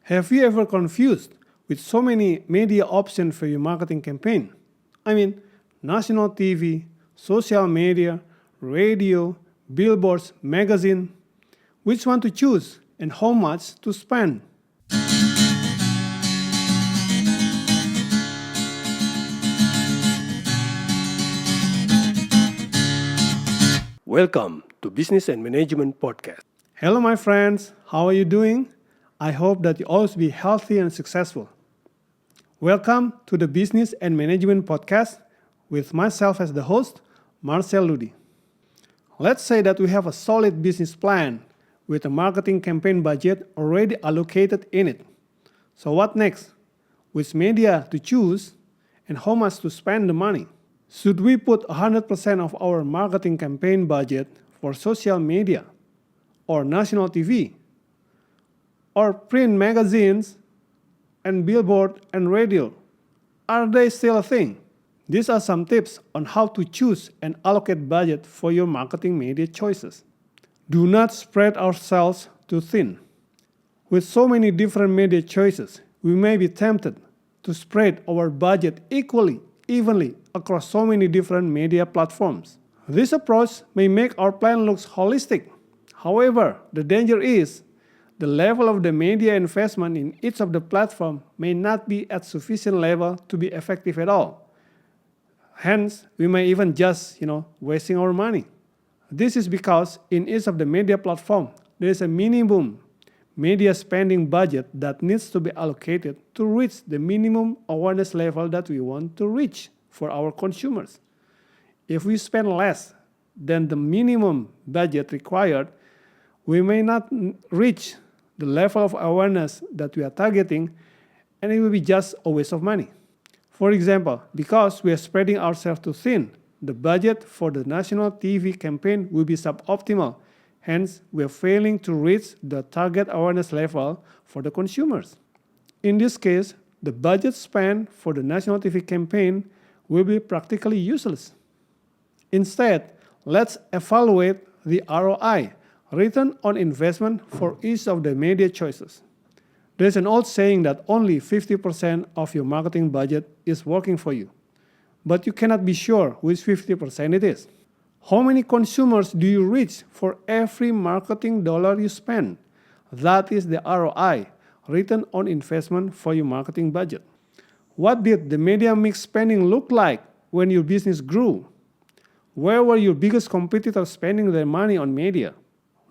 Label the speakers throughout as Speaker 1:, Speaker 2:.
Speaker 1: Have you ever confused with so many media options for your marketing campaign? I mean, national TV, social media, radio, billboards, magazine. Which one to choose and how much to spend? Welcome to Business and Management Podcast. Hello, my friends. How are you doing? I hope that you always be healthy and successful. Welcome to the Business and Management Podcast with myself as the host, Marcel Ludi. Let's say that we have a solid business plan with a marketing campaign budget already allocated in it. So what next? Which media to choose and how much to spend the money? Should we put 100% of our marketing campaign budget for social media or national TV or print magazines and billboard and radio? Are they still a thing? These are some tips on how to choose and allocate budget for your marketing media choices. Do not spread ourselves too thin. With so many different media choices, we may be tempted to spread our budget evenly across so many different media platforms. This approach may make our plan look holistic. However, the danger is the level of the media investment in each of the platforms may not be at sufficient level to be effective at all. Hence, we may even just, wasting our money. This is because in each of the media platform, there is a minimum media spending budget that needs to be allocated to reach the minimum awareness level that we want to reach for our consumers. If we spend less than the minimum budget required, we may not reach the level of awareness that we are targeting, and it will be just a waste of money. For example, because we are spreading ourselves too thin, the budget for the national TV campaign will be suboptimal. Hence, we are failing to reach the target awareness level for the consumers. In this case, the budget spent for the national TV campaign will be practically useless. Instead, let's evaluate the ROI, return on investment, for each of the media choices. There's an old saying that only 50% of your marketing budget is working for you, but you cannot be sure which 50% it is. How many consumers do you reach for every marketing dollar you spend? That is the ROI, return on investment, for your marketing budget. What did the media mix spending look like when your business grew? Where were your biggest competitors spending their money on media?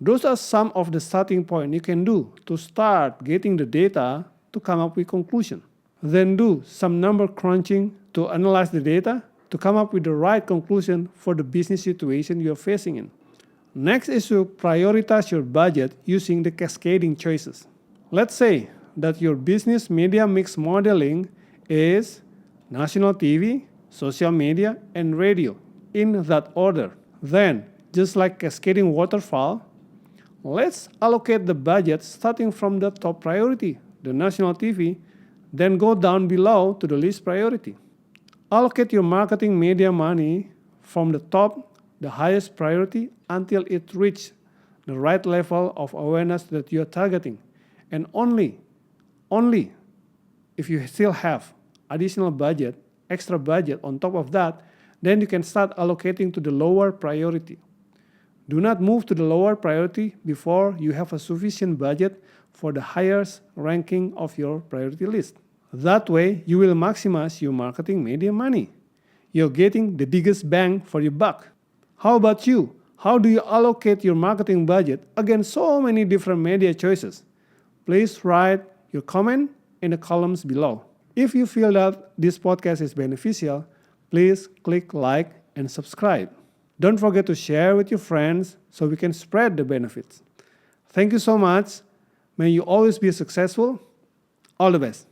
Speaker 1: Those are some of the starting points you can do to start getting the data to come up with conclusion. Then do some number crunching to analyze the data to come up with the right conclusion for the business situation you're facing in. Next is to prioritize your budget using the cascading choices. Let's say that your business media mix modeling is national TV, social media, and radio in that order. Then, just like cascading waterfall, let's allocate the budget starting from the top priority, the national TV, then go down below to the least priority. Allocate your marketing media money from the top, the highest priority, until it reaches the right level of awareness that you are targeting. And only if you still have additional budget, extra budget on top of that, then you can start allocating to the lower priority. Do not move to the lower priority before you have a sufficient budget for the highest ranking of your priority list. That way, you will maximize your marketing media money. You're getting the biggest bang for your buck. How about you? How do you allocate your marketing budget against so many different media choices? Please write your comment in the columns below. If you feel that this podcast is beneficial, please click like and subscribe. Don't forget to share with your friends so we can spread the benefits. Thank you so much. May you always be successful. All the best.